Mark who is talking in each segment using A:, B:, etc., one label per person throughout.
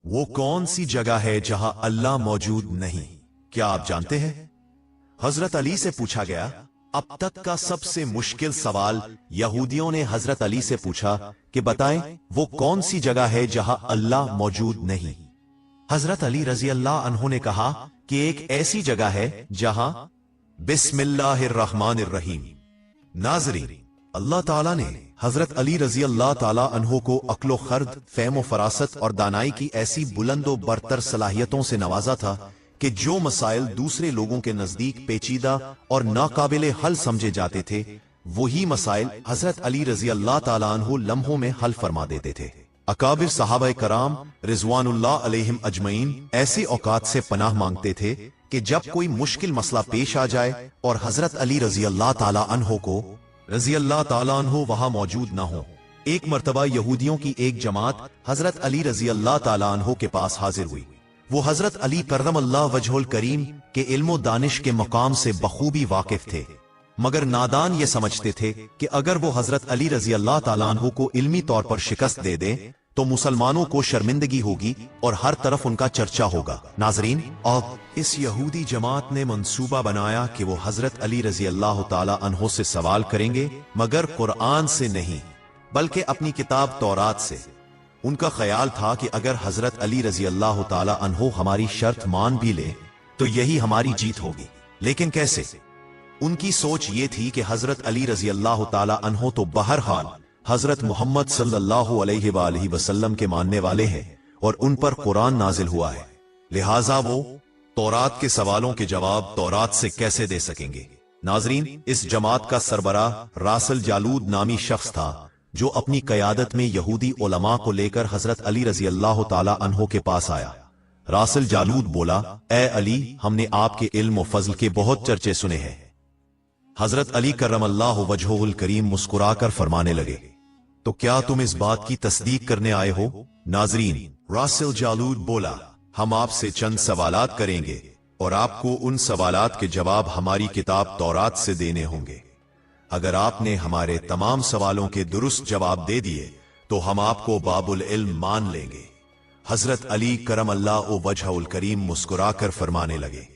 A: वो कौन सी जगह है जहां अल्लाह मौजूद नहीं, क्या आप जानते हैं? हजरत अली से पूछा गया। अब तक का सबसे मुश्किल सवाल यहूदियों ने हजरत अली से पूछा कि बताएं वो कौन सी जगह है जहां अल्लाह मौजूद नहीं। हजरत अली रजी अल्लाह अन्हु ने कहा कि एक ऐसी जगह है जहां बिस्मिल्लाहिर्रहमानिर्रहीम। नाज़रीन, अल्लाह ताला ने हजरत अली रजी अल्लाह ताला अन्हो को अक्लो खर्द, फहम फरासत और दानाई की ऐसी बुलंदो बरतर सलाहियतों से नवाजा था कि जो मसाइल दूसरे लोगों के नजदीक पेचीदा और नाकाबिले हल समझे जाते थे, वही मसाइल हजरत अली रजी अल्लाह ताला अन्हो लम्हों में हल फरमा देते थे। अकाबिर सहाबा कराम रिजवानुल्लाह अलैहिम अजमईन ऐसे औकात से पनाह मांगते थे कि जब कोई मुश्किल मसला पेश आ जाए और हजरत अली रजी अल्लाह ताला अन्हो को रजी अल्लाह ताला अन्हो वहां मौजूद न हो। एक मर्तबा यहूदियों की एक जमात हजरत अली रजी अल्लाह ताला अन्हो के पास हाजिर हुई। वो हजरत अली करमल्लाह वजहुल करीम के इल्मो दानिश के मकाम से बखूबी वाकिफ थे, मगर नादान ये समझते थे कि अगर वो हजरत अली रजी अल्लाह ताला अन्हो को इल्मी तौर पर शिकस्त दे दें तो मुसलमानों को शर्मिंदगी होगी और हर तरफ उनका चर्चा होगा। नाजरीन, और इस यहूदी जमात ने मंसूबा बनाया कि वो हजरत अली रजी अल्लाह ताला अन्हो से सवाल करेंगे, मगर कुरान से नहीं बल्कि अपनी किताब तौरात से। उनका ख्याल था कि अगर हजरत अली रजी अल्लाह ताला अन्हो हमारी शर्त मान भी ले तो यही हमारी जीत होगी। लेकिन कैसे? उनकी सोच ये थी कि हजरत अली रजी अल्लाह ताला अन्हो तो बहरहाल हजरत मोहम्मद सल्लल्लाहु अलैहि वसल्लम के मानने वाले हैं और उन पर कुरान नाजिल हुआ है, लिहाजा वो तौरात के सवालों के जवाब तौरात से कैसे दे सकेंगे। नाजरीन, इस जमात का सरबराह रासल जालूद नामी शख्स था जो अपनी कयादत में यहूदी उलमा को लेकर हजरत अली रजी अल्लाह ताला अन्हो के पास आया। रासल जालूद बोला, ए अली, हमने आपके इल्म व फजल के बहुत चर्चे सुने हैं। हजरत अली करमल्लाहु वजहुल करीम मुस्कुराकर फरमाने लगे, तो क्या तुम इस बात की तस्दीक करने आए हो? नाजरीन, रासल जालूद बोला, हम आपसे चंद सवालात करेंगे और आपको उन सवालात के जवाब हमारी किताब तौरात से देने होंगे। अगर आपने हमारे तमाम सवालों के दुरुस्त जवाब दे दिए तो हम आपको बाबुल इल्म मान लेंगे। हजरत अली करमल्लाहु वजहुल करीम मुस्कुराकर फरमाने लगे,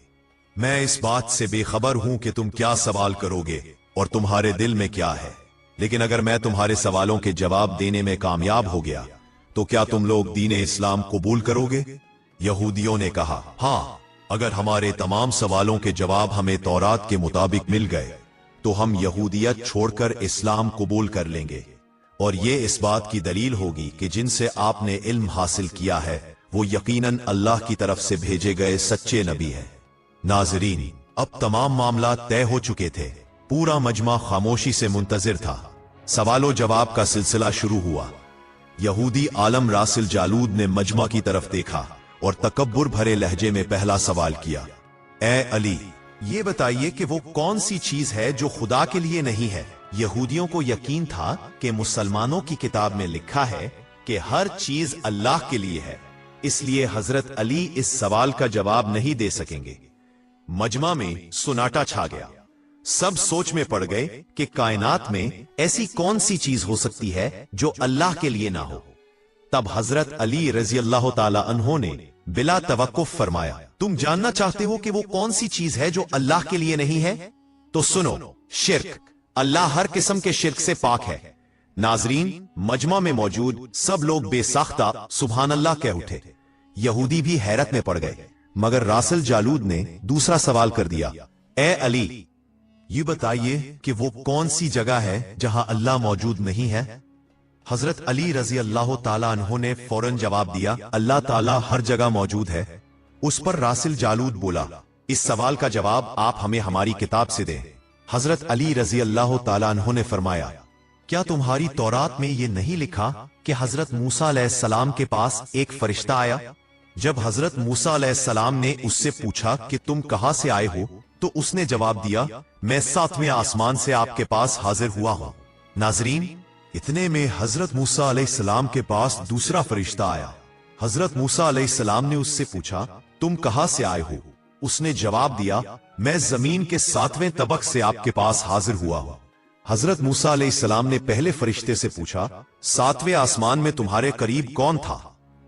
A: मैं इस बात से बेखबर हूं कि तुम क्या सवाल करोगे और तुम्हारे दिल में क्या है, लेकिन अगर मैं तुम्हारे सवालों के जवाब देने में कामयाब हो गया तो क्या तुम लोग दीन इस्लाम कबूल करोगे? यहूदियों ने कहा, हाँ, अगर हमारे तमाम सवालों के जवाब हमें तौरात के मुताबिक मिल गए तो हम यहूदियत छोड़कर इस्लाम कबूल कर लेंगे, और ये इस बात की दलील होगी कि जिनसे आपने इल्म हासिल किया है वो यकीनन अल्लाह की तरफ से भेजे गए सच्चे नबी हैं। नाजरीन, अब तमाम मामला तय हो चुके थे। पूरा मजमा खामोशी से मुंतजिर था। सवालों जवाब का सिलसिला शुरू हुआ। यहूदी आलम रासिल जालूद ने मजमा की तरफ देखा और तकब्बुर भरे लहजे में पहला सवाल किया, ए अली, ये बताइए कि वो कौन सी चीज है जो खुदा के लिए नहीं है? यहूदियों को यकीन था कि मुसलमानों की किताब में लिखा है कि हर चीज अल्लाह के लिए है, इसलिए हजरत अली इस सवाल का जवाब नहीं दे सकेंगे। मजमा में सुनाटा छा गया। सब सोच में पड़ गए कि कायनात में ऐसी कौन सी चीज हो सकती है जो अल्लाह के लिए ना हो। तब हजरत अली रजी अल्लाह ताला अन्हो ने बिला तवक्कुफ फरमाया, तुम जानना चाहते हो कि वो कौन सी चीज है जो अल्लाह के लिए नहीं है? तो सुनो, शिर्क। अल्लाह हर किस्म के शिर्क से पाक है। नाजरीन, मजमा में मौजूद सब लोग बेसाख्ता सुभान अल्लाह कह उठे। यहूदी भी हैरत में पड़ गए, मगर रासल जालूद ने दूसरा सवाल कर दिया, ए अली, ये बताइए कि वो कौन सी जगह है जहां अल्लाह मौजूद नहीं है? हजरत अली रजी अल्लाह ताला अन्हो ने फौरन जवाब दिया, अल्लाह ताला हर जगह मौजूद है। उस पर रासिल जालूद बोला, इस सवाल का जवाब आप हमें हमारी किताब से दें। हजरत अली रजी अल्लाह ताला अन्हो ने फरमाया, क्या तुम्हारी तौरात में ये नहीं लिखा कि हजरत मूसा अलैहिस्सलाम के पास एक फरिश्ता आया? जब हजरत मूसा अलैहिस्सलाम ने उससे पूछा कि तुम कहां से आए हो, तो उसने जवाब दिया, मैं 7वें आसमान से आपके पास हाजिर हुआ हूं। नाजरीन, इतने में हजरत मूसा अलैहिस्सलाम के पास दूसरा फरिश्ता आया। हजरत मूसा अलैहिस्सलाम ने उससे पूछा, तुम कहां से आए हो? उसने जवाब दिया, मैं जमीन के 7वें तबक से आपके पास हाजिर हुआ हूं। हजरत मूसा अलैहिस्सलाम ने पहले फरिश्ते से पूछा, 7वें आसमान में तुम्हारे करीब कौन था?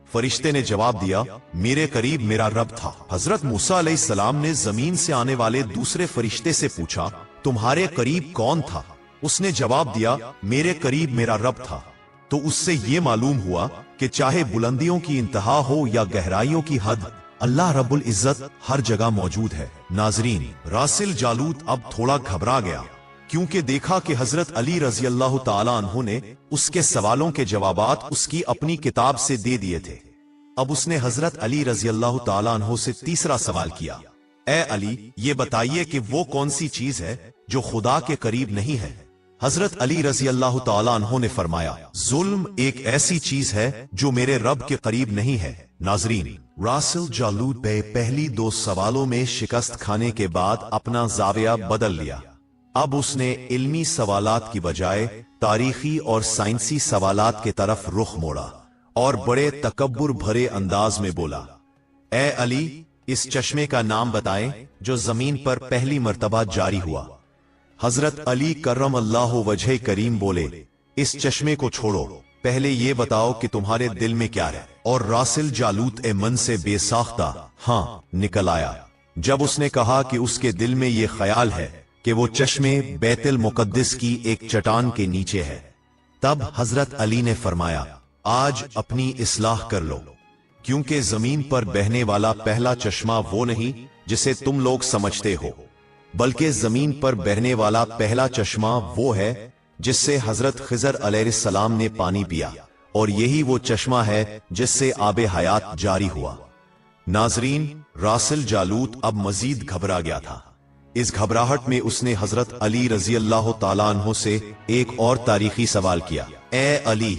A: फरिश्ते ने जवाब दिया, मेरे करीब मेरा रब था। हजरत मूसा अलैहिस्सलाम ने जमीन से आने वाले दूसरे फरिश्ते से पूछा, तुम्हारे करीब कौन था? उसने जवाब दिया, मेरे करीब मेरा रब था। तो उससे ये मालूम हुआ कि चाहे बुलंदियों की इंतहा हो या गहराइयों की हद, अल्लाह रब्बुल इज्जत हर जगह मौजूद है। नाजरीन, रासिल जालूत अब थोड़ा घबरा गया, क्योंकि देखा कि हजरत अली रजी अल्लाह ताला अन्हु ने उसके सवालों के जवाबात उसकी अपनी किताब से दे दिए थे। अब उसने हजरत अली रजी अल्लाह ताला अन्हु से तीसरा सवाल किया, ए अली, ये बताइए कि वो कौन सी चीज है जो खुदा के करीब नहीं है? हजरत अली रजी अल्लाह ताला अन्हु ने फरमाया, जुल्म एक ऐसी चीज है जो मेरे रब के करीब नहीं है। नाजरीन, रासिल जालूत ने पहली दो सवालों में शिकस्त खाने के बाद अपना जाविया बदल लिया। अब उसने इल्मी सवालात की बजाय तारीखी और साइंसी सवालात के तरफ रुख मोड़ा और बड़े तकब्बुर भरे अंदाज में बोला, ए अली, इस चश्मे का नाम बताएं जो जमीन पर पहली मर्तबा जारी हुआ। हजरत अली करम अल्लाह वजह करीम बोले, इस चश्मे को छोड़ो, पहले ये बताओ कि तुम्हारे दिल में क्या है। और रासिल जालूत मन से बेसाख्ता हाँ निकल आया। जब उसने कहा कि उसके दिल में ये ख्याल है कि वो चश्मे बैतुल मुकद्दस की एक चट्टान के नीचे है, तब हजरत अली ने फरमाया, आज अपनी इस्लाह कर लो, क्योंकि जमीन पर बहने वाला पहला चश्मा वो नहीं जिसे तुम लोग समझते हो, बल्कि जमीन पर बहने वाला पहला चश्मा वो है जिससे हजरत खिजर अलैहिस्सलाम ने पानी पिया, और यही वो चश्मा है जिससे आबे हयात जारी हुआ। नाजरीन, रासिल जालूत अब मजीद घबरा गया था। इस घबराहट में उसने हजरत अली रजी अल्लाह ताला अन्हु से एक और तारीखी सवाल किया, ए अली,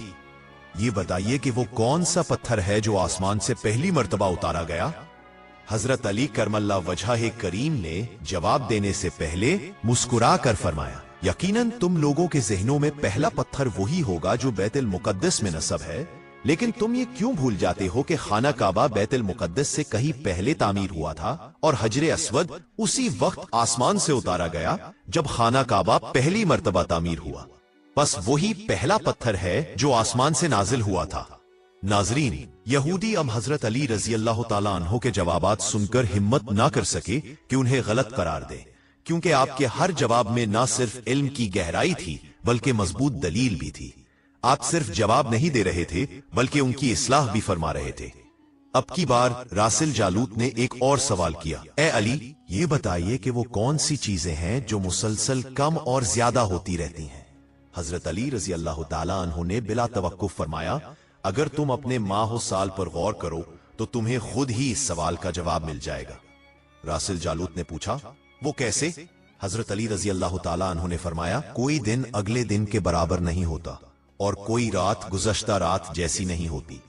A: ये बताइए कि वो कौन सा पत्थर है जो आसमान से पहली मर्तबा उतारा गया? हजरत अली करमल्ला वजह करीम ने जवाब देने से पहले मुस्कुरा कर फरमाया, यकीनन तुम लोगों के जहनों में पहला पत्थर वही होगा जो बैतुल मुकद्दस में नस्ब है, लेकिन तुम ये क्यों भूल जाते हो कि खाना काबा बैतुल मुकद्दस से कहीं पहले तामीर हुआ था और हजरे अस्वद उसी वक्त आसमान से उतारा गया जब खाना काबा पहली मर्तबा तामीर हुआ। बस वही पहला पत्थर है जो आसमान से नाजिल हुआ था। नाजरीन, यहूदी अब हजरत अली रजी अल्लाह ताला अन्हु के जवाबात सुनकर हिम्मत ना कर सके कि उन्हें गलत करार दे, क्योंकि आपके हर जवाब में ना सिर्फ इल्म की गहराई थी बल्कि मजबूत दलील भी थी। आप सिर्फ जवाब नहीं दे रहे थे बल्कि उनकी इस्लाह भी फरमा रहे थे। अब की बार रासिल जालूत ने एक और सवाल किया, ए अली, ये बताइए कि वो कौन सी चीजें हैं जो मुसलसल कम और ज्यादा होती रहती हैं? हजरत अली रजी अल्लाह ताला अन्हु ने बिला तवक्कुफ फरमाया, अगर तुम अपने माह साल पर गौर करो तो तुम्हें खुद ही इस सवाल का जवाब मिल जाएगा। रासिल जालूत ने पूछा, वो कैसे? हजरत अली रजी अल्लाह ताला अन्हु ने फरमाया, कोई दिन अगले दिन के बराबर नहीं होता और कोई रात गुज़श्ता रात जैसी नहीं होती।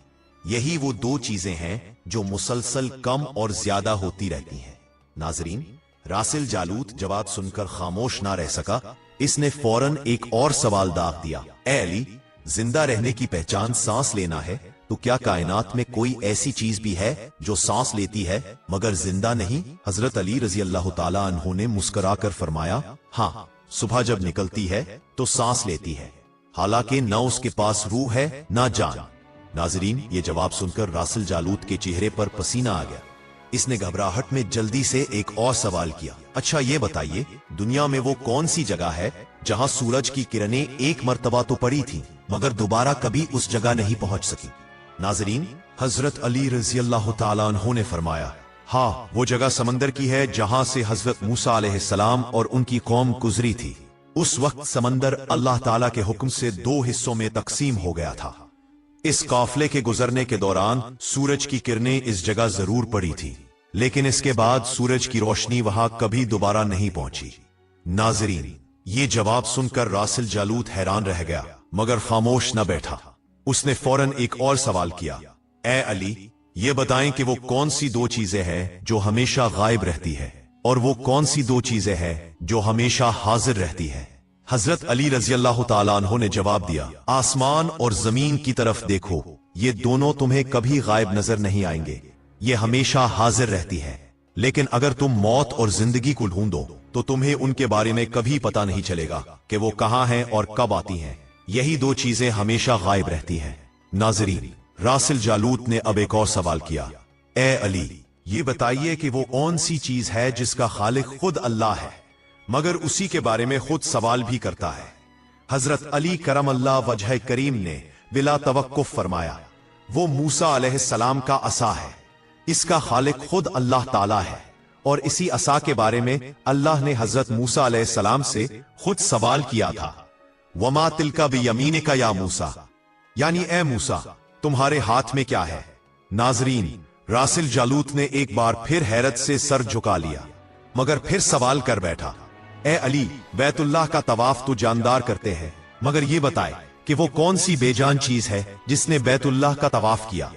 A: यही वो दो चीजें हैं जो मुसलसल कम और ज्यादा होती रहती हैं। नाजरीन, रासिल जालूत जवाब सुनकर खामोश ना रह सका। इसने फौरन एक और सवाल दाग दिया, ए अली, जिंदा रहने की पहचान सांस लेना है, तो क्या कायनात में कोई ऐसी चीज भी है जो सांस लेती है मगर जिंदा नहीं? हजरत अली रजी अल्लाह ताला अन्हु ने मुस्कुराकर फरमाया, हाँ, सुबह जब निकलती है तो सांस लेती है, हालांकि न उसके पास रूह है न जान। नाजरीन, ये जवाब सुनकर रासिल जालूत के चेहरे पर पसीना आ गया। इसने घबराहट में जल्दी से एक और सवाल किया, अच्छा ये बताइए, दुनिया में वो कौन सी जगह है जहां सूरज की किरणें एक मर्तबा तो पड़ी थी मगर दोबारा कभी उस जगह नहीं पहुंच सकी? नाजरीन, हजरत अली रजी अल्लाह ताला अन्हु ने फरमाया, हाँ, वो जगह समंदर की है जहां से हजरत मूसा अलैहिस्सलाम और उनकी कौम गुजरी थी। उस वक्त समंदर अल्लाह ताला के हुक्म से दो हिस्सों में तकसीम हो गया था। इस काफले के गुजरने के दौरान सूरज की किरणें इस जगह जरूर पड़ी थी, लेकिन इसके बाद सूरज की रोशनी वहां कभी दोबारा नहीं पहुंची। नाजरीन, ये जवाब सुनकर रासिल जालूत हैरान रह गया मगर खामोश न बैठा। उसने फौरन एक और सवाल किया, ए अली, ये बताएं कि वो कौन सी दो चीजें हैं जो हमेशा गायब रहती है और वो कौन सी दो चीजें हैं जो हमेशा हाजिर रहती है? हजरत अली रजी अल्लाह ताला अन्हु ने जवाब दिया, आसमान और जमीन की तरफ देखो, ये दोनों तुम्हें कभी गायब नजर नहीं आएंगे, ये हमेशा हाजिर रहती है। लेकिन अगर तुम मौत और जिंदगी को ढूंढो तो तुम्हें उनके बारे में कभी पता नहीं चलेगा कि वो कहां हैं और कब आती हैं। यही दो चीजें हमेशा गायब रहती हैं। नाजरीन, रासिल जालूत ने अब एक और सवाल किया, ए अली, ये बताइए कि वो कौन सी चीज है जिसका खालिक खुद अल्लाह है, मगर उसी के बारे में खुद सवाल भी करता है। हजरत अली करमल्लाह वजह करीम ने बिला तवक्कुफ फरमाया, वो मूसा अलैहिस्सलाम का असा है, इसका खालिक खुद अल्लाह ताला है। और इसी असा के बारे में अल्लाह ने हजरत मूसा अलैहिस्सलाम से खुद सवाल किया था, वमा तिलका बियमीनिका या मूसा, यानी ए मूसा, तुम्हारे हाथ में क्या है। नाजरीन, रासिल जालूत ने एक बार फिर हैरत से सर झुका लिया, मगर फिर सवाल कर बैठा, ए अली, बैतुल्लाह का तवाफ तो जानदार करते हैं, मगर ये बताए कि वो कौन सी बेजान चीज है जिसने बैतुल्लाह का तवाफ किया।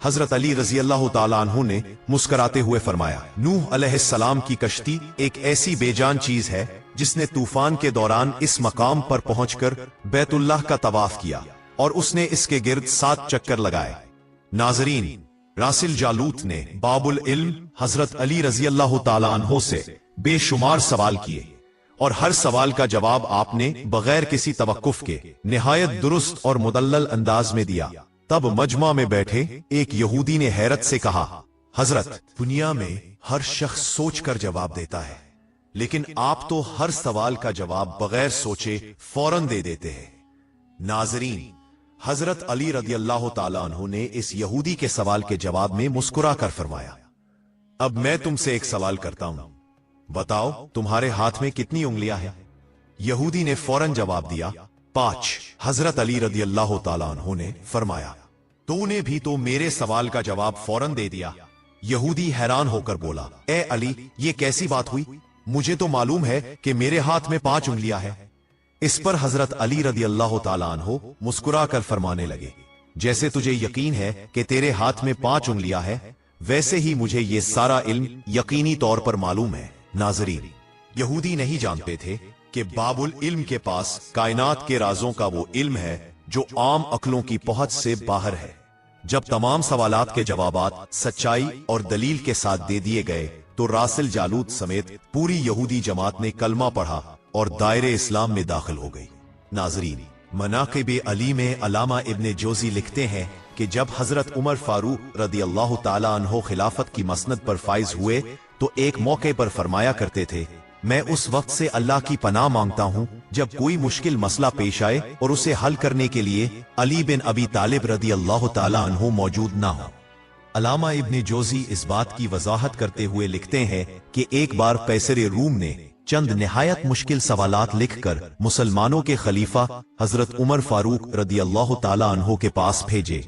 A: हजरत अली रजी अल्लाह तआला अन्हु ने मुस्कुराते हुए फरमाया, नूह अलैहिस्सलाम की कश्ती एक ऐसी बेजान चीज है जिसने तूफान के दौरान इस मकाम पर पहुंचकर बैतुल्लाह का तवाफ किया और उसने इसके गिर्द 7 चक्कर लगाए। नाजरीन, रासिल जालूत ने बाबुल इल्म हजरत अली रजी अल्लाह तआला अन्हु से बेशुमार सवाल किए और हर सवाल का जवाब आपने बगैर किसी तवक्कुफ के निहायत दुरुस्त और मुदल्लल अंदाज में दिया। तब मजमा में बैठे एक यहूदी ने हैरत से कहा, हजरत, दुनिया में हर शख्स सोचकर जवाब देता है, लेकिन आप तो हर सवाल का जवाब बगैर सोचे फौरन दे देते हैं। नाजरीन, हजरत अली रदियल्लाहु ताला अन्हु ने इस यहूदी के सवाल के जवाब में मुस्कुरा कर फरमाया, अब मैं तुमसे एक सवाल करता हूं, बताओ तुम्हारे हाथ में कितनी उंगलियां हैं। यहूदी ने फौरन जवाब दिया, 5। हजरत अली रदियल्लाहु ताला अन्हु ने फरमाया, तूने भी तो मेरे सवाल का जवाब फौरन दे दिया। यहूदी हैरान होकर बोला, ए अली, ये कैसी बात हुई, मुझे तो मालूम है कि मेरे हाथ में 5 उंगलियां हैं। इस पर हजरत अली रदियल्लाहु ताला अन्हु मुस्कुरा कर फरमाने लगे, जैसे तुझे यकीन है कि तेरे हाथ में 5 उंगलियां हैं, वैसे ही मुझे ये सारा इल्म यकीनी तौर पर मालूम है। नाजरीन, यहूदी नहीं जानते थे कि बाबुल इल्म के पास कायनात के राजों का वो इल्म है जो आम अक्लों की पहुंच से बाहर है। जब तमाम सवालात के जवाबात सच्चाई और दलील के साथ दे दिए गए तो रासिल जालूत समेत पूरी यहूदी जमात ने कलमा पढ़ा और दायरे इस्लाम में दाखिल हो गई। नाजरीन, मनाक़िब अली में अलामा इब्ने जोजी लिखते हैं कि जब हजरत उमर फारूक रदियल्लाहु ताला अन्हो खिलाफत की मसनद पर फाइज हुए तो एक मौके पर फरमाया करते थे, मैं उस वक्त से अल्लाह की पनाह मांगता हूं जब कोई मुश्किल मसला पेश आए और उसे हल करने के लिए अली बिन अबी तालिब रदियल्लाहु ताला अन्हु मौजूद ना हो। अलामा इब्ने जोजी इस बात की वजाहत करते हुए लिखते हैं कि एक बार कैसर रूम ने चंद निहायत मुश्किल सवालात लिखकर मुसलमानों के खलीफा हजरत उमर फारूक रदियल्लाहु ताला अन्हु के पास भेजे।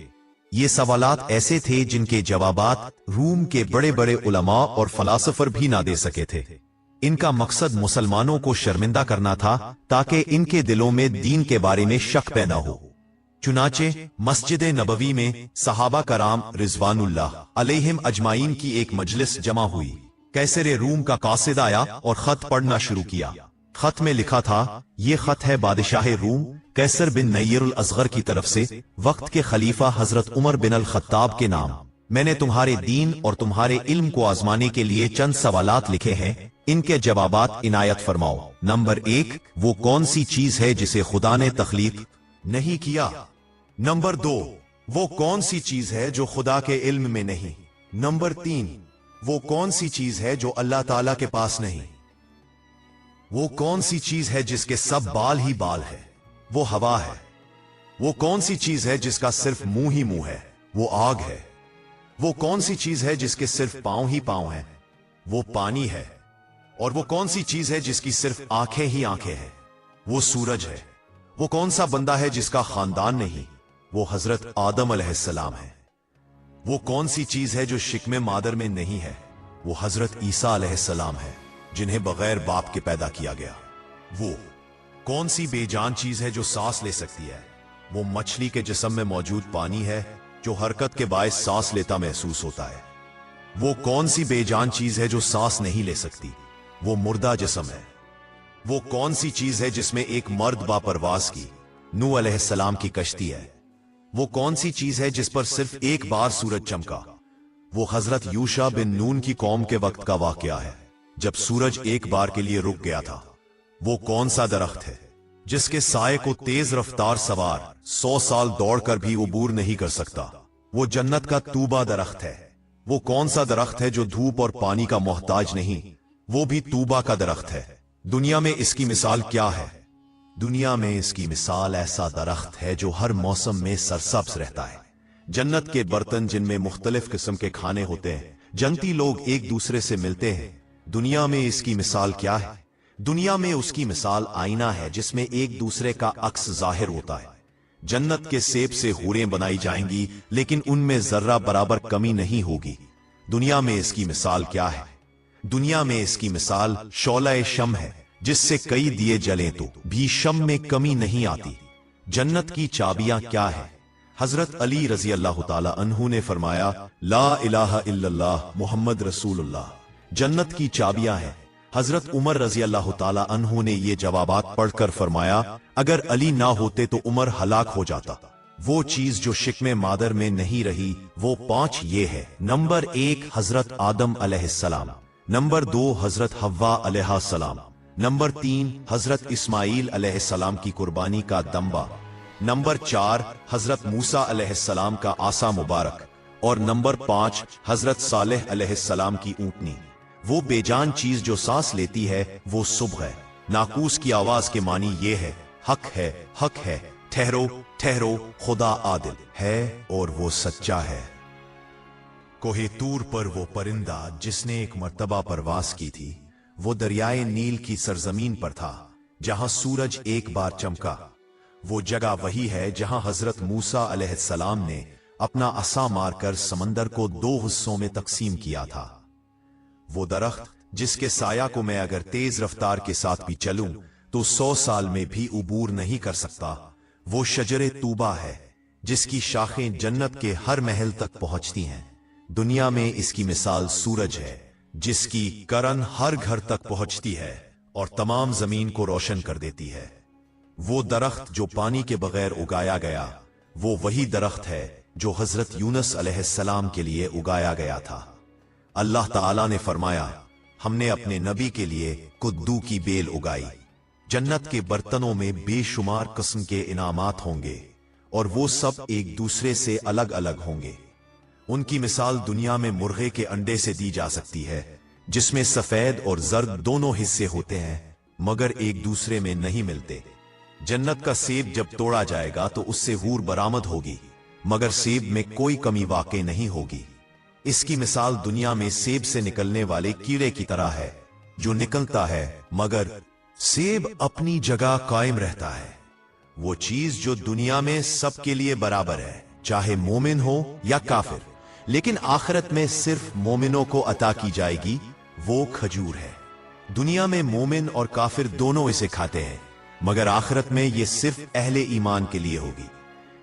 A: ये सवालात ऐसे थे जिनके जवाबात रूम के बड़े बड़े उलमा और फलासफर भी ना दे सके थे। इनका मकसद मुसलमानों को शर्मिंदा करना था ताकि इनके दिलों में दीन के बारे में शक पैदा हो। चुनाचे मस्जिद नबवी में सहाबा कराम रिजवानुल्लाह अलैहिम अजमाइन की एक मजलिस जमा हुई। कैसर रूम का कासिद आया और खत पढ़ना शुरू किया। खत में लिखा था, ये खत है बादशाह रूम कैसर बिन नय्यरुल असगर की तरफ से वक्त के खलीफा हजरत उमर बिन अल खत्ताब के नाम। मैंने तुम्हारे दीन और तुम्हारे इल्म को आजमाने के लिए चंद सवालात लिखे हैं, इनके जवाबात इनायत फरमाओ। नंबर 1, वो कौन सी चीज है जिसे खुदा ने तख्लीक नहीं किया। नंबर 2, वो कौन सी चीज है जो खुदा के इल्म में नहीं। नंबर 3, वो कौन सी चीज है जो अल्लाह ताला के पास नहीं। वो कौन सी चीज है जिसके सब बाल ही बाल है, वो हवा है। वो कौन सी चीज है जिसका सिर्फ मुंह ही मुंह है, वो आग है। वो कौन सी चीज है जिसके सिर्फ पांव ही पांव हैं, वो पानी है। और वो कौन सी चीज है जिसकी सिर्फ आंखें ही आंखें हैं, वो सूरज है। वो कौन सा बंदा है जिसका खानदान नहीं, वो हजरत आदम अलैहिस्सलाम है। वो कौन सी चीज है जो शिकमे मादर में नहीं है, वो हजरत ईसा अलैहिस्सलाम है जिन्हें बगैर बाप के पैदा किया गया। वो कौन सी बेजान चीज है जो सांस ले सकती है, वो मछली के जिस्म में मौजूद पानी है जो हरकत के बायस सांस लेता महसूस होता है। वो कौन सी बेजान चीज है जो सांस नहीं ले सकती, वो मुर्दा जिस्म है। वो कौन सी चीज है जिसमें एक मर्द बापरवाज की नूह अलैहिस्सलाम की कश्ती है। वो कौन सी चीज है जिस पर सिर्फ एक बार सूरज चमका, वो हजरत यूशा बिन नून की कौम के वक्त का वाकया है जब सूरज एक बार के लिए रुक गया था। वो कौन सा दरख्त है जिसके साये को तेज रफ्तार सवार 100 साल दौड़कर भी उबूर नहीं कर सकता, वो जन्नत का तूबा दरख्त है। वो कौन सा दरख्त है जो धूप और पानी का मोहताज नहीं, वो भी तूबा का दरख्त है। दुनिया में इसकी मिसाल क्या है? दुनिया में इसकी मिसाल ऐसा दरख्त है जो हर मौसम में सरसब्ज रहता है। जन्नत के बर्तन जिनमें मुख्तलिफ किस्म के खाने होते हैं, जन्नती लोग एक दूसरे से मिलते हैं। दुनिया में इसकी मिसाल क्या है? दुनिया में उसकी मिसाल आईना है जिसमें एक दूसरे का अक्स जाहिर होता है। जन्नत के सेब से हूरें बनाई जाएंगी, लेकिन उनमें जर्रा बराबर कमी नहीं होगी। दुनिया में इसकी मिसाल क्या है? दुनिया में इसकी मिसाल शौला-ए शम है, जिससे कई दिए जलें तो भी शम में कमी नहीं आती। जन्नत की चाबियां क्या है? हजरत अली रजी अल्लाह ताला अन्हु ने फरमाया, ला इलाहा इल्लल्लाह मुहम्मद रसूलुल्लाह जन्नत की चाबियां हैं। हजरत उमर रजी अल्लाह ताला अन्हु ने ये जवाबात पढ़कर फरमाया, अगर अली ना होते तो उमर हलाक हो जाता। वो चीज जो शिकमे मादर में नहीं रही वो 5 ये है। नंबर 1 हजरत आदम अलैहिस्सलाम, नंबर 2 हजरत हव्वा अलैहिस्सलाम, नंबर 3 हजरत इस्माइल अलैहिस्सलाम की कुर्बानी का दम्बा, नंबर 4 हजरत मूसा अलैहिस्सलाम का आसा मुबारक, और नंबर 5 हजरत सालेह अलैहिस्सलाम की ऊंटनी। वो बेजान चीज जो सांस लेती है वो सुबह है। नाकूस की आवाज के मानी ये है, हक है, हक है, ठहरो ठहरो, खुदा आदिल है और वो सच्चा है। कोहे तूर पर वो परिंदा जिसने एक मर्तबा परवास की थी, वो दरियाए नील की सरजमीन पर था जहां सूरज एक बार चमका। वो जगह वही है जहां हजरत मूसा अलैहिस्सलाम ने अपना असा मारकर समंदर को 2 हिस्सों में तकसीम किया था। वो दरख्त जिसके साया को मैं अगर तेज रफ्तार के साथ भी चलूं तो 100 साल में भी उबूर नहीं कर सकता, वो शजरे तूबा है जिसकी शाखें जन्नत के हर महल तक पहुंचती हैं। दुनिया में इसकी मिसाल सूरज है जिसकी करन हर घर तक पहुंचती है और तमाम जमीन को रोशन कर देती है। वो दरख्त जो पानी के बगैर उगाया गया, वो वही दरख्त है जो हजरत यूनुस अलैहिस्सलाम के लिए उगाया गया था। अल्लाह ताला ने फरमाया, हमने अपने नबी के लिए कुद्दू की बेल उगाई। जन्नत के बर्तनों में बेशुमार किस्म के इनामात होंगे और वो सब एक दूसरे से अलग अलग होंगे। उनकी मिसाल दुनिया में मुर्गे के अंडे से दी जा सकती है, जिसमें सफेद और जर्द दोनों हिस्से होते हैं मगर एक दूसरे में नहीं मिलते। जन्नत का सेब जब तोड़ा जाएगा तो उससे हूर बरामद होगी, मगर सेब में कोई कमी वाक़ई नहीं होगी। इसकी मिसाल दुनिया में सेब से निकलने वाले कीड़े की तरह है, जो निकलता है मगर सेब अपनी जगह कायम रहता है। वो चीज जो दुनिया में सबके लिए बराबर है, चाहे मोमिन हो या काफिर, लेकिन आखिरत में सिर्फ मोमिनों को अता की जाएगी, वो खजूर है। दुनिया में मोमिन और काफिर दोनों इसे खाते हैं, मगर आखिरत में ये सिर्फ अहले ईमान के लिए होगी।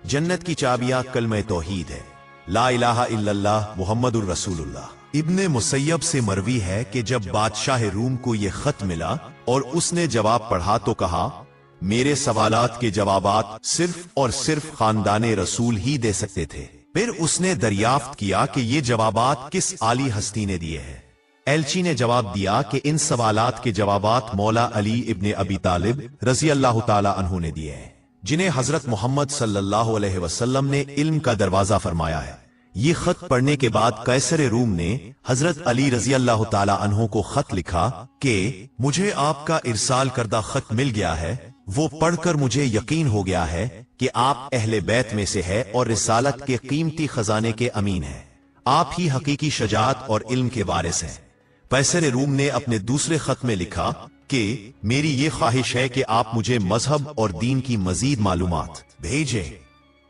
A: जन्नत की चाबियां कलमे तौहीद है, ला इलाहा इल्लल्लाह मुहम्मदुर रसूलुल्लाह। इब्ने मुसय्यब से मरवी है कि जब बादशाह रूम को यह खत मिला और उसने जवाब पढ़ा तो कहा, मेरे सवालात के जवाबात सिर्फ और सिर्फ खानदाने रसूल ही दे सकते थे। फिर उसने दरियाफ्त किया कि ये जवाबात किस आली हस्ती ने दिए हैं। एलची ने जवाब दिया कि इन सवालात के जवाबात मौला अली इब्ने अबी तालिब रजी अल्लाह ताला अन्हु ने दिए हैं, जिन्हें हजरत मोहम्मद सल्लल्लाहु अलैहि वसल्लम ने इल्म का दरवाजा फरमाया है। ये खत पढ़ने के बाद कैसर रूम ने हजरत अली रजी अल्लाह ताला अन्हु को खत लिखा कि मुझे आपका इरसाल करदा खत मिल गया है। वो पढ़कर मुझे यकीन हो गया है कि आप अहले बैत में से है और रिसालत के कीमती खजाने के अमीन हैं। आप ही हकीकी शजाअत और इल्म के वारिस हैं। कैसर रूम ने अपने दूसरे खत में लिखा कि मेरी ये ख्वाहिश है कि आप मुझे मजहब और दीन की मजीद मालूमात भेजें।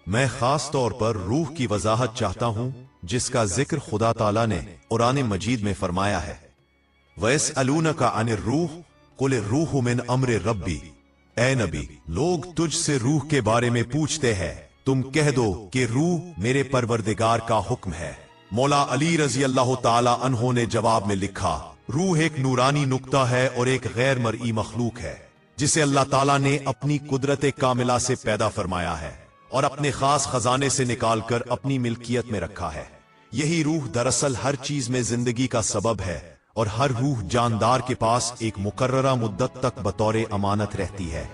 A: मैं खास तौर पर रूह की वजाहत चाहता हूं, जिसका जिक्र खुदा ताला ने कुरान मजीद में फरमाया है, वयसअलूनका अनिर रूह कुल रूह मिन अम्र रब्बी। ए नबी, लोग तुझसे रूह के बारे में पूछते हैं, तुम कह दो कि रूह मेरे परवरदिगार का हुक्म है। मौला अली रजी अल्लाह ताला अन्हो ने जवाब में लिखा, रूह एक नूरानी नुक्ता है और एक गैर मरई मखलूक है, जिसे अल्लाह ताला ने अपनी कुदरत कामिला से पैदा फरमाया है और अपने खास खजाने से निकालकर अपनी मिल्कियत में रखा है। यही रूह दरअसल हर चीज में जिंदगी का सबब है और हर रूह जानदार के पास एक मुकर्ररा मुद्दत तक बतौर अमानत रहती है।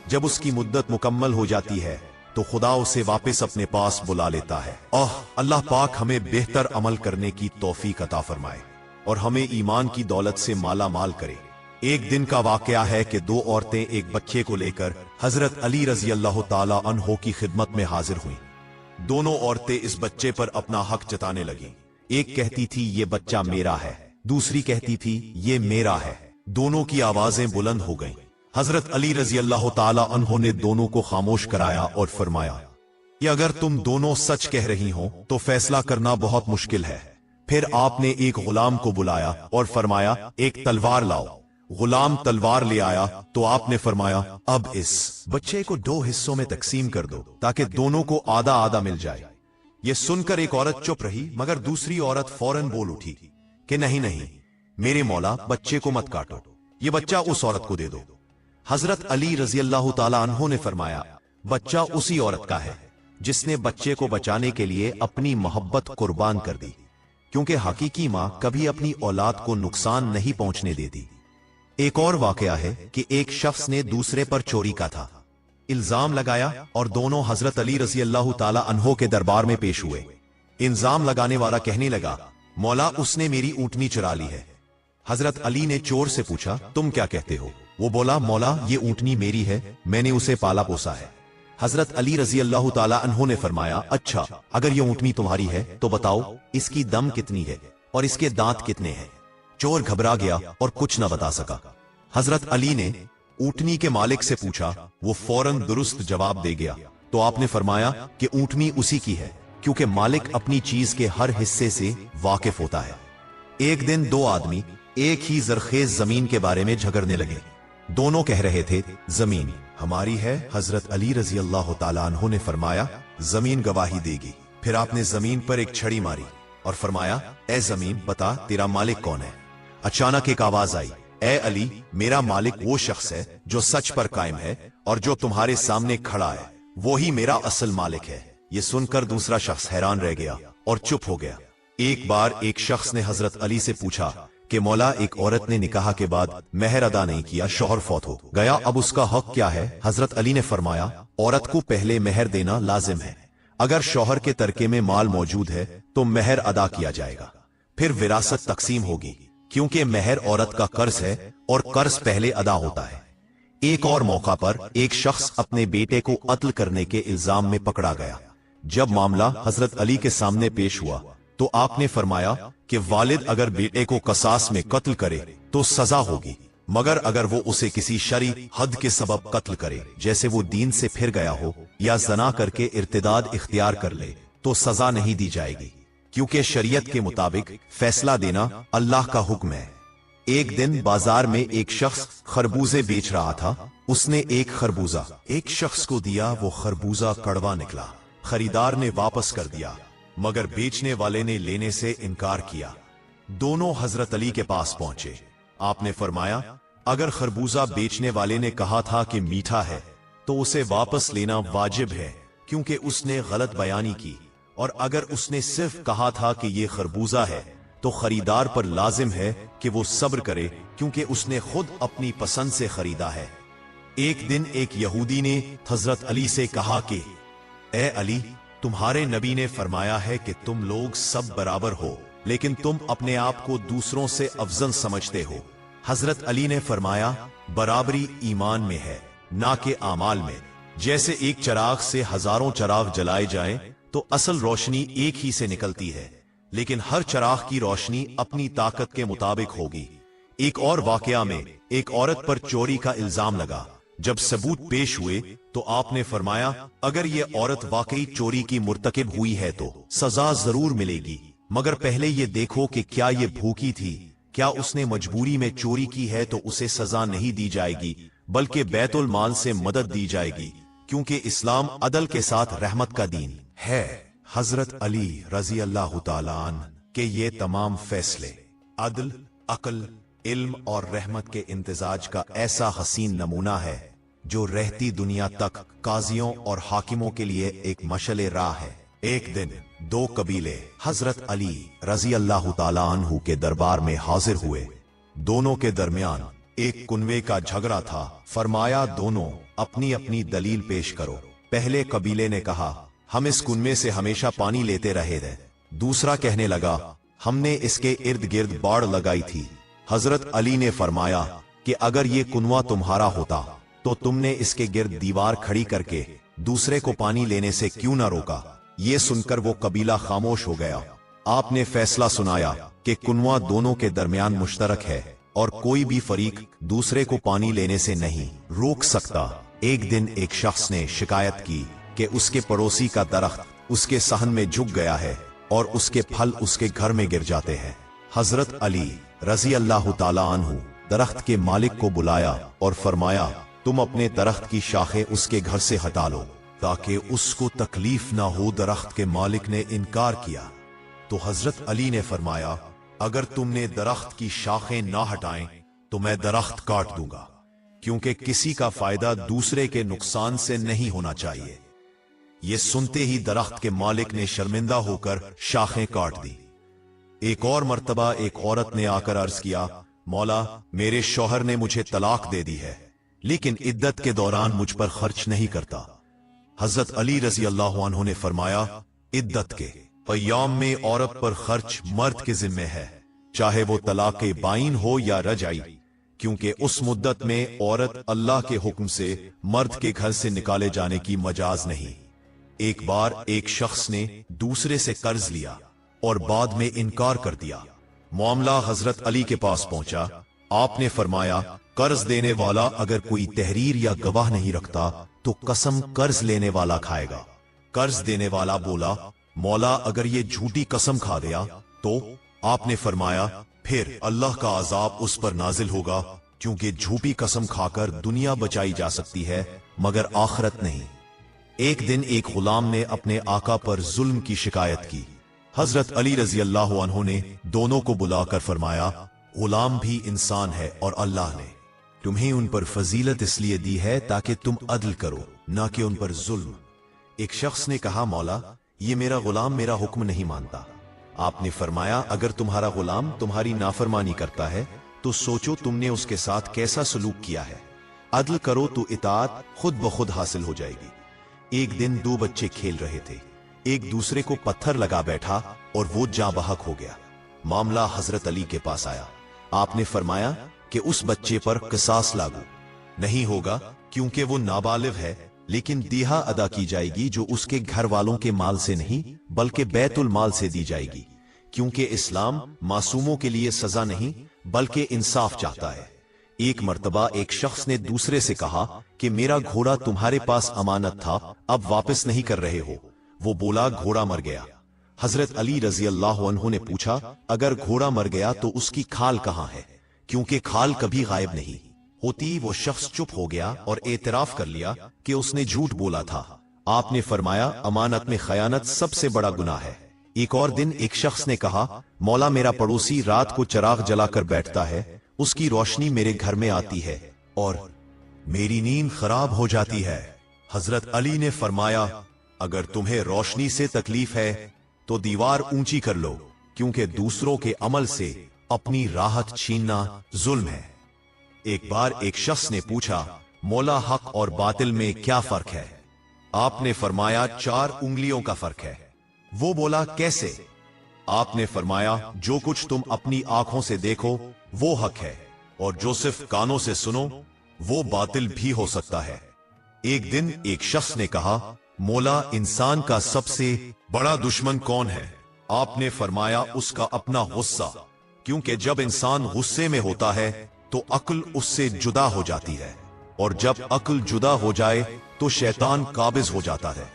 A: जब उसकी मुद्दत मुकम्मल हो जाती है तो खुदा उसे वापस अपने पास बुला लेता है। अल्लाह पाक हमें बेहतर अमल करने की तौफीक अता फरमाए और हमें ईमान की दौलत से माला माल करे। एक दिन का वाकया है कि दो औरतें एक बच्चे को लेकर हजरत अली रजी अल्लाह ताला अन्हो की खिदमत में हाजिर हुईं। दोनों औरतें इस बच्चे पर अपना हक जताने लगीं। एक कहती थी ये बच्चा मेरा है, दूसरी कहती थी ये मेरा है। दोनों की आवाजें बुलंद हो गईं। हजरत अली रजी अल्लाह ताला अन्हो ने दोनों को खामोश कराया और फरमाया कि अगर तुम दोनों सच कह रही हो तो फैसला करना बहुत मुश्किल है। फिर आपने एक गुलाम को बुलाया और फरमाया एक तलवार लाओ। गुलाम तलवार ले आया तो आपने फरमाया अब इस बच्चे को दो हिस्सों में तकसीम कर दो ताकि दोनों को आधा आधा मिल जाए। यह सुनकर एक औरत चुप रही, मगर दूसरी औरत फौरन बोल उठी कि नहीं नहीं मेरे मौला, बच्चे को मत काटो, ये बच्चा उस औरत को दे दो। हजरत अली रजी अल्लाह ताला अन्हो ने फरमाया बच्चा उसी औरत का है जिसने बच्चे को बचाने के लिए अपनी मोहब्बत कुर्बान कर दी, क्योंकि हकीकी मां कभी अपनी औलाद को नुकसान नहीं पहुंचने देती। एक और वाकया है कि एक शख्स ने दूसरे पर चोरी का था, इल्जाम लगाया और दोनों हजरत अली रजी अल्लाह ताला अन्हो के दरबार में पेश हुए। इल्जाम लगाने वाला कहने लगा मौला, उसने मेरी ऊँटनी चुरा ली है। हजरत अली ने चोर से पूछा तुम क्या कहते हो? वो बोला मौला, ये ऊँटनी मेरी है, मैंने उसे पाला पोसा है। हजरत अली रजी अल्लाह ताला अन्हो ने फरमाया अच्छा, अगर ये ऊँटनी तुम्हारी है तो बताओ इसकी दम कितनी है और इसके दांत कितने हैं? चोर घबरा गया और कुछ न बता सका। हजरत अली ने ऊँटनी के मालिक से पूछा, वो फौरन दुरुस्त जवाब दे गया। तो आपने फरमाया कि ऊँटनी उसी की है, क्योंकि मालिक अपनी चीज के हर हिस्से से वाकिफ होता है। एक दिन दो आदमी एक ही जरखेज जमीन के बारे में झगड़ने लगे। दोनों कह रहे थे जमीन हमारी है। हजरत अली रजी अल्लाह ताला अन्हो ने फरमाया जमीन गवाही देगी। फिर आपने जमीन पर एक छड़ी मारी और फरमाया ए जमीन, बता तेरा मालिक कौन है? अचानक एक आवाज आई, ए अली, मेरा मालिक वो शख्स है जो सच पर कायम है और जो तुम्हारे सामने खड़ा है, वो ही मेरा असल मालिक है। ये सुनकर दूसरा शख्स हैरान रह गया और चुप हो गया। एक बार एक शख्स ने हजरत अली से पूछा कि मौला, एक औरत ने निकाह के बाद मेहर अदा नहीं किया, शौहर फौत हो गया, अब उसका हक क्या है? हजरत अली ने फरमाया औरत को पहले मेहर देना लाजिम है। अगर शौहर के तरके में माल मौजूद है तो मेहर अदा किया जाएगा, फिर विरासत तकसीम होगी, क्योंकि मेहर औरत का कर्ज है और कर्ज पहले अदा होता है। एक और मौका पर एक शख्स अपने बेटे को कत्ल करने के इल्जाम में पकड़ा गया। जब मामला हजरत अली के सामने पेश हुआ तो आपने फरमाया कि वालिद अगर बेटे को कसास में कत्ल करे तो सजा होगी, मगर अगर वो उसे किसी शरी हद के सबब कत्ल करे, जैसे वो दीन से फिर गया हो या जना करके इर्तिदाद इख्तियार कर ले, तो सजा नहीं दी जाएगी, क्योंकि शरीयत के मुताबिक फैसला देना अल्लाह का हुक्म है। एक दिन बाजार में एक शख्स खरबूजे बेच रहा था। उसने एक खरबूजा एक शख्स को दिया, वो खरबूजा कड़वा निकला। खरीदार ने वापस कर दिया, मगर बेचने वाले ने लेने से इनकार किया। दोनों हजरत अली के पास पहुंचे। आपने फरमाया अगर खरबूजा बेचने वाले ने कहा था कि मीठा है तो उसे वापस लेना वाजिब है, क्योंकि उसने गलत बयानी की, और अगर उसने सिर्फ कहा था कि यह खरबूजा है तो खरीदार पर लाजिम है कि वो सब्र करे, क्योंकि उसने खुद अपनी पसंद से खरीदा है। एक दिन एक यहूदी ने हजरत अली से कहा कि ए अली, तुम्हारे नबी ने फरमाया है कि तुम लोग सब बराबर हो, लेकिन तुम अपने आप को दूसरों से अफजल समझते हो। हजरत अली ने फरमाया बराबरी ईमान में है, ना कि आमाल में। जैसे एक चिराग से हजारों चिराग जलाए जाएं तो असल रोशनी एक ही से निकलती है, लेकिन हर चिराग की रोशनी अपनी ताकत के मुताबिक होगी। एक और वाकया में एक औरत पर चोरी का इल्जाम लगा। जब सबूत पेश हुए तो आपने फरमाया अगर ये औरत वाकई चोरी की मुर्तकिब हुई है तो सजा जरूर मिलेगी, मगर पहले ये देखो कि क्या ये भूखी थी, क्या उसने मजबूरी में चोरी की है तो उसे सजा नहीं दी जाएगी, बल्कि बैतुल माल से मदद दी जाएगी, क्योंकि इस्लाम अदल के साथ रहमत का दीन है। हजरत अली रजी अल्लाह ताला अन्हु के ये तमाम फैसले अदल, अक्ल, इल्म और रहमत के इंतजाज का ऐसा हसीन नमूना है जो रहती दुनिया तक काजियों और हाकिमों के लिए एक मशले राह है। एक दिन दो कबीले हजरत अली रजी अल्लाह ताला अन्हु के दरबार में हाजिर हुए। दोनों के दरमियान एक कुनवे का झगड़ा था। फरमाया दोनों अपनी अपनी दलील पेश करो। पहले कबीले ने कहा, हम इस कुएं से हमेशा पानी लेते रहे थे। दूसरा कहने लगा, हमने इसके इर्द गिर्द बाड़ लगाई थी। हजरत अली ने फरमाया कि अगर ये कुआं तुम्हारा होता तो तुमने इसके गिर्द दीवार खड़ी करके दूसरे को पानी लेने से क्यों न रोका। ये सुनकर वो कबीला खामोश हो गया। आपने फैसला सुनाया कि कुआं दोनों के दरमियान मुश्तरक है और कोई भी फरीक दूसरे को पानी लेने से नहीं रोक सकता। एक दिन एक शख्स ने शिकायत की कि उसके पड़ोसी का दरख्त उसके सहन में झुक गया है और उसके फल उसके घर में गिर जाते हैं। हजरत अली रजी अल्लाह ताला अन्हु दरख्त के मालिक को बुलाया और फरमाया, तुम अपने दरख्त की शाखें उसके घर से हटा लो ताकि उसको तकलीफ ना हो। दरख्त के मालिक ने इनकार किया तो हजरत अली ने फरमाया, अगर तुमने दरख्त की शाखें ना हटाएं तो मैं दरख्त काट दूंगा, क्योंकि किसी का फायदा दूसरे के नुकसान से नहीं होना चाहिए। ये सुनते ही दरख्त के मालिक ने शर्मिंदा होकर शाखें काट दी। एक और मर्तबा एक औरत ने आकर अर्ज किया, मौला, मेरे शौहर ने मुझे तलाक दे दी है, लेकिन इद्दत के दौरान मुझ पर खर्च नहीं करता। हजरत अली रजी अल्लाह अन्हु ने फरमाया, इद्दत के अय्याम में औरत पर खर्च मर्द के जिम्मे है, चाहे वो तलाक बाइन हो या रजाई, क्योंकि उस मुद्दत में औरत अल्लाह के हुक्म से मर्द के घर से निकाले जाने की मजाज नहीं। एक बार एक शख्स ने दूसरे से कर्ज लिया और बाद में इनकार कर दिया। मामला हजरत अली के पास पहुंचा। आपने फरमाया, कर्ज देने वाला अगर कोई तहरीर या गवाह नहीं रखता तो कसम कर्ज लेने वाला खाएगा। कर्ज देने वाला बोला, मौला, अगर ये झूठी कसम खा गया तो? आपने फरमाया, फिर अल्लाह का अजाब उस पर नाजिल होगा, क्योंकि झूठी कसम खाकर दुनिया बचाई जा सकती है मगर आखिरत नहीं। एक दिन एक गुलाम ने अपने आका पर जुल्म की शिकायत की। हजरत अली रजी अल्लाह अन्हु ने दोनों को बुलाकर फरमाया, गुलाम भी इंसान है और अल्लाह ने तुम्हें उन पर फजीलत इसलिए दी है ताकि तुम अदल करो, ना कि उन पर जुल्म। एक शख्स ने कहा, मौला, ये मेरा गुलाम मेरा हुक्म नहीं मानता। आपने फरमाया, अगर तुम्हारा गुलाम तुम्हारी नाफरमानी करता है तो सोचो तुमने उसके साथ कैसा सलूक किया है। अदल करो तो इताअत खुद ब खुद हासिल हो जाएगी। एक दिन दो बच्चे खेल रहे थे, एक दूसरे को पत्थर लगा बैठा और वो जाँ बहक हो गया। मामला हजरत अली के पास आया। आपने फरमाया कि उस बच्चे पर किसास लागू नहीं होगा, क्योंकि वो नाबालिग है, लेकिन दीहा अदा की जाएगी जो उसके घर वालों के माल से नहीं बल्कि बैतुल माल से दी जाएगी, क्योंकि इस्लाम मासूमों के लिए सजा नहीं बल्कि इंसाफ चाहता है। एक मर्तबा एक शख्स ने दूसरे से कहा कि मेरा घोड़ा तुम्हारे पास अमानत था, अब वापस नहीं कर रहे हो। वो बोला, घोड़ा मर गया। हजरत अली रजी अल्लाह अन्हु ने पूछा, अगर घोड़ा मर गया तो उसकी खाल कहां है, क्योंकि खाल कभी गायब नहीं होती। वो शख्स चुप हो गया और एतराफ कर लिया कि उसने झूठ बोला था। आपने फरमाया, अमानत में खयानत सबसे बड़ा गुनाह है। एक और दिन एक शख्स ने कहा, मौला, मेरा पड़ोसी रात को चिराग जलाकर बैठता है, उसकी रोशनी मेरे घर में आती है और मेरी नींद खराब हो जाती है। हजरत अली ने फरमाया, अगर तुम्हें रोशनी से तकलीफ है तो दीवार ऊंची कर लो, क्योंकि दूसरों के अमल से अपनी राहत छीनना जुल्म है। एक बार एक शख्स ने पूछा, मौला, हक और बातिल में क्या फर्क है? आपने फरमाया, 4 उंगलियों का फर्क है। वो बोला, कैसे? आपने फरमाया, जो कुछ तुम अपनी आंखों से देखो वो हक है, और जो सिर्फ कानों से सुनो वो बातिल भी हो सकता है। एक दिन एक शख्स ने कहा, मौला, इंसान का सबसे बड़ा दुश्मन कौन है? आपने फरमाया, उसका अपना गुस्सा, क्योंकि जब इंसान गुस्से में होता है तो अक्ल उससे जुदा हो जाती है, और जब अक्ल जुदा हो जाए तो शैतान काबिज हो जाता है।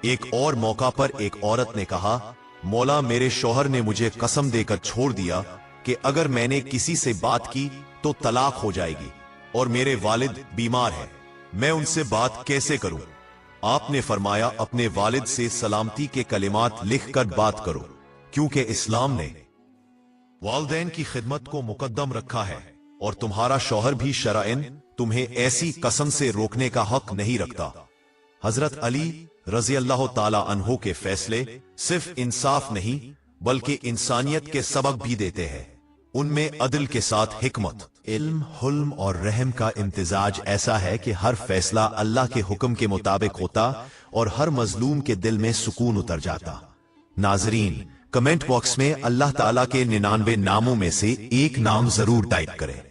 A: एक और मौका पर एक औरत ने कहा, मौला, मेरे शौहर ने मुझे कसम देकर छोड़ दिया कि अगर मैंने किसी से बात की तो तलाक हो जाएगी, और मेरे वालिद बीमार हैं, मैं उनसे बात कैसे करूं? आपने फरमाया, अपने वालिद से सलामती के कलिमात लिखकर बात करो, क्योंकि इस्लाम ने वालिदैन की खिदमत को मुकद्दम रखा है, और तुम्हारा शौहर भी शरअन तुम्हें ऐसी कसम से रोकने का हक नहीं रखता। हजरत अली रजी अल्लाह ताला अन्हो के फैसले सिर्फ इंसाफ नहीं बल्कि इंसानियत के सबक भी देते हैं। उनमें अदल के साथ हिकमत, इल्म, हुल्म और रहम का इम्तिजाज ऐसा है कि हर फैसला अल्लाह के हुक्म के मुताबिक होता और हर मजलूम के दिल में सुकून उतर जाता। नाजरीन, कमेंट बॉक्स में अल्लाह ताला के 99 नामों में से एक नाम जरूर टाइप करें।